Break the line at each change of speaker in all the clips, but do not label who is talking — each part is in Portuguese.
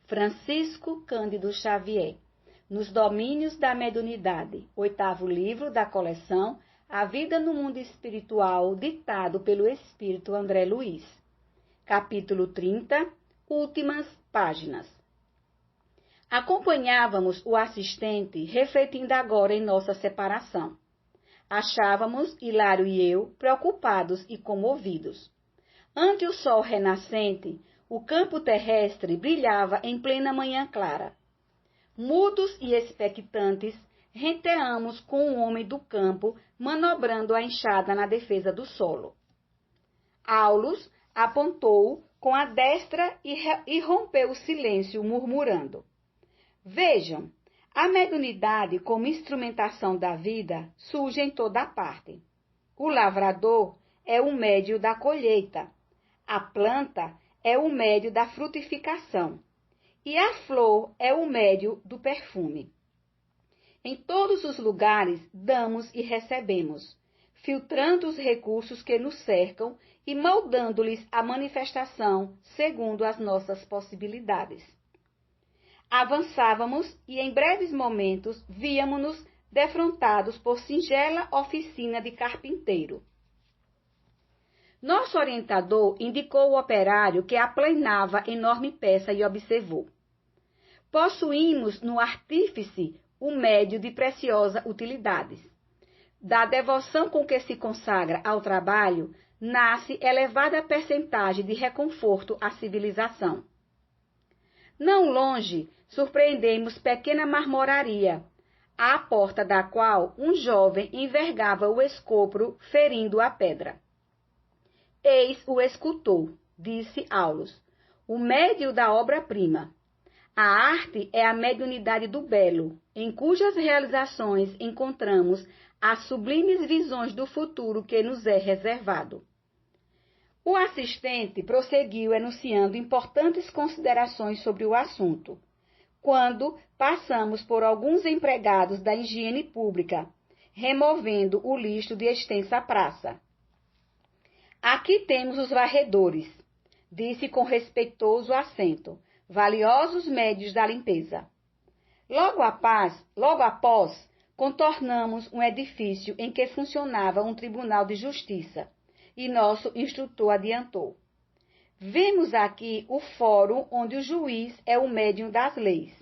Francisco Cândido Xavier, Nos Domínios da Mediunidade, 8º livro da coleção A Vida no Mundo Espiritual, ditado pelo Espírito André Luiz. Capítulo 30, Últimas páginas. Acompanhávamos o assistente, refletindo agora em nossa separação. Achávamos, Hilário e eu, preocupados e comovidos. Ante o sol renascente, o campo terrestre brilhava em plena manhã clara. Mudos e expectantes, renteamos com o homem do campo, manobrando a enxada na defesa do solo. Aulus apontou com a destra e rompeu o silêncio, murmurando: Vejam, a mediunidade como instrumentação da vida surge em toda parte. O lavrador é o médio da colheita, a planta é o médio da frutificação e a flor é o médio do perfume. Em todos os lugares damos e recebemos, filtrando os recursos que nos cercam e moldando-lhes a manifestação segundo as nossas possibilidades. Avançávamos e em breves momentos víamos-nos defrontados por singela oficina de carpinteiro. Nosso orientador indicou o operário que aplanava enorme peça e observou: Possuímos no artífice o médio de preciosa utilidades. Da devoção com que se consagra ao trabalho, nasce elevada percentagem de reconforto à civilização. Não longe, surpreendemos pequena marmoraria, à porta da qual um jovem envergava o escopro, ferindo a pedra. Eis o escultor, disse Aulus, o médio da obra-prima. A arte é a mediunidade do belo, em cujas realizações encontramos as sublimes visões do futuro que nos é reservado. O assistente prosseguiu enunciando importantes considerações sobre o assunto, quando passamos por alguns empregados da higiene pública, removendo o lixo de extensa praça. Aqui temos os varredores, disse com respeitoso acento, valiosos médios da limpeza. Logo após, contornamos um edifício em que funcionava um tribunal de justiça, e nosso instrutor adiantou: Vemos aqui o fórum onde o juiz é o médium das leis.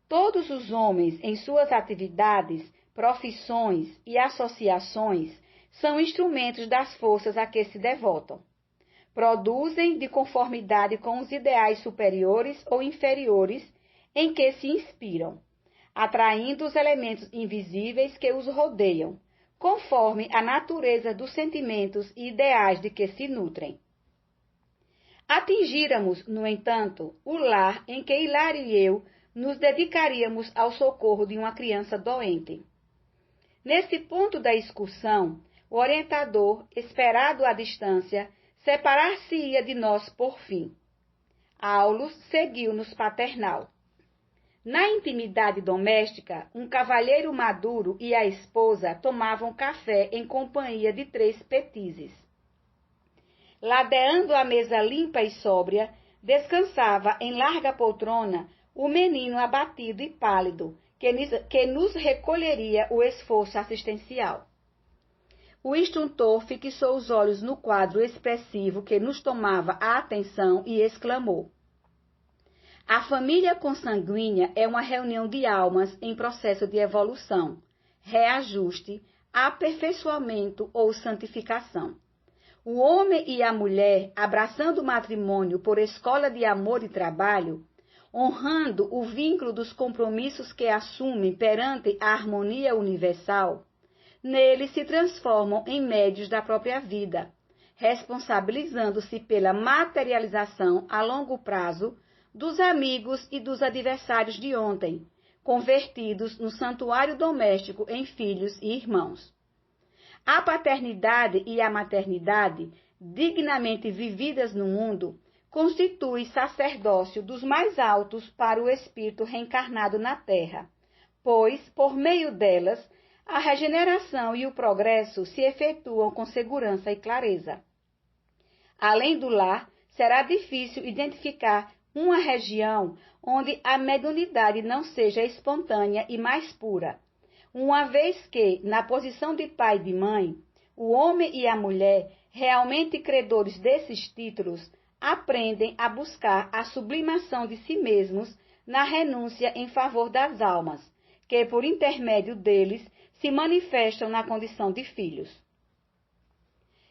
Todos os homens, em suas atividades, profissões e associações, são instrumentos das forças a que se devotam. Produzem de conformidade com os ideais superiores ou inferiores em que se inspiram, atraindo os elementos invisíveis que os rodeiam, conforme a natureza dos sentimentos e ideais de que se nutrem. Atingíramos, no entanto, o lar em que Hilário e eu nos dedicaríamos ao socorro de uma criança doente. Nesse ponto da excursão, o orientador, esperado à distância, separar-se-ia de nós por fim. Aulus seguiu-nos paternal. Na intimidade doméstica, um cavalheiro maduro e a esposa tomavam café em companhia de 3 petizes. Ladeando a mesa limpa e sóbria, descansava em larga poltrona o menino abatido e pálido, que nos recolheria o esforço assistencial. O instrutor fixou os olhos no quadro expressivo que nos tomava a atenção e exclamou: A família consanguínea é uma reunião de almas em processo de evolução, reajuste, aperfeiçoamento ou santificação. O homem e a mulher, abraçando o matrimônio por escola de amor e trabalho, honrando o vínculo dos compromissos que assumem perante a harmonia universal, neles se transformam em médios da própria vida, responsabilizando-se pela materialização a longo prazo dos amigos e dos adversários de ontem, convertidos no santuário doméstico em filhos e irmãos. A paternidade e a maternidade, dignamente vividas no mundo, constitui sacerdócio dos mais altos para o espírito reencarnado na terra, pois, por meio delas, a regeneração e o progresso se efetuam com segurança e clareza. Além do lar, será difícil identificar uma região onde a mediunidade não seja espontânea e mais pura, uma vez que, na posição de pai e de mãe, o homem e a mulher, realmente credores desses títulos, aprendem a buscar a sublimação de si mesmos na renúncia em favor das almas, que, por intermédio deles, se manifestam na condição de filhos.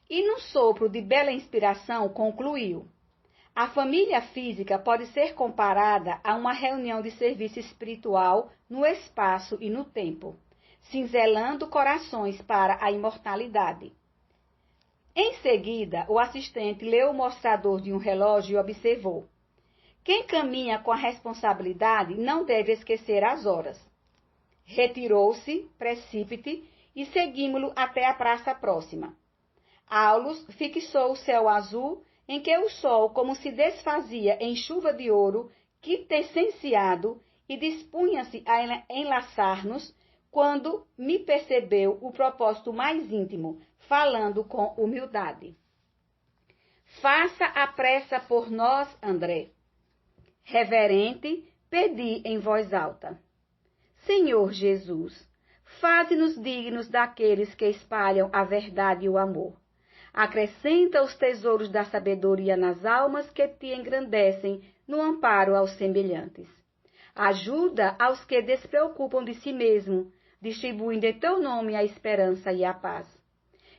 E num sopro de bela inspiração concluiu: a família física pode ser comparada a uma reunião de serviço espiritual no espaço e no tempo, cinzelando corações para a imortalidade. Em seguida, o assistente leu o mostrador de um relógio e observou: quem caminha com a responsabilidade não deve esquecer as horas. Retirou-se, precípite, e seguimos-lo até a praça próxima. Aulus fixou o céu azul, em que o sol, como se desfazia em chuva de ouro, quintessenciado, e dispunha-se a enlaçar-nos, quando me percebeu o propósito mais íntimo, falando com humildade. Faça a pressa por nós, André. Reverente, pedi em voz alta. Senhor Jesus, faze-nos dignos daqueles que espalham a verdade e o amor. Acrescenta os tesouros da sabedoria nas almas que te engrandecem no amparo aos semelhantes. Ajuda aos que despreocupam de si mesmo, distribuindo em teu nome a esperança e a paz.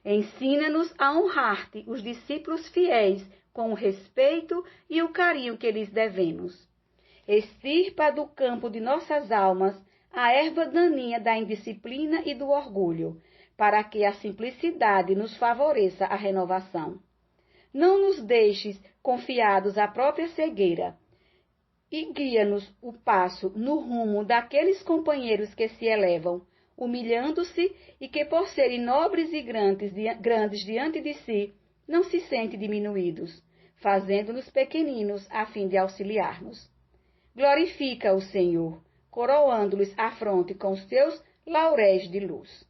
Ensina-nos a honrar-te, os discípulos fiéis, com o respeito e o carinho que lhes devemos. Extirpa do campo de nossas almas a erva daninha da indisciplina e do orgulho, para que a simplicidade nos favoreça a renovação. Não nos deixes confiados à própria cegueira, e guia-nos o passo no rumo daqueles companheiros que se elevam, humilhando-se e que, por serem nobres e grandes diante de si, não se sentem diminuídos, fazendo-nos pequeninos a fim de auxiliar-nos. Glorifica o Senhor, coroando-lhes a fronte com os teus lauréis de luz.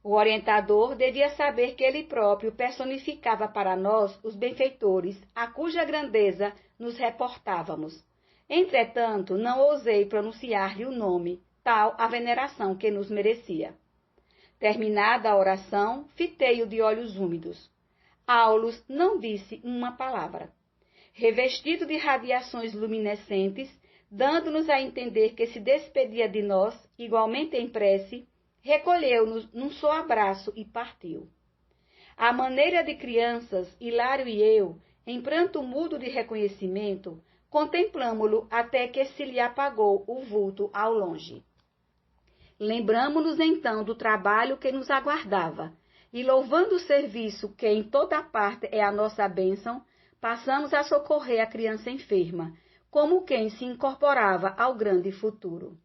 O orientador devia saber que ele próprio personificava para nós os benfeitores, a cuja grandeza nos reportávamos. Entretanto, não ousei pronunciar-lhe o nome, tal a veneração que nos merecia. Terminada a oração, fitei-o de olhos úmidos. Aulus não disse uma palavra. Revestido de radiações luminescentes, dando-nos a entender que se despedia de nós, igualmente em prece, recolheu-nos num só abraço e partiu. À maneira de crianças, Hilário e eu, em pranto mudo de reconhecimento, contemplamo-lo até que se lhe apagou o vulto ao longe. Lembramo-nos então do trabalho que nos aguardava, e louvando o serviço que em toda parte é a nossa bênção, passamos a socorrer a criança enferma, como quem se incorporava ao grande futuro.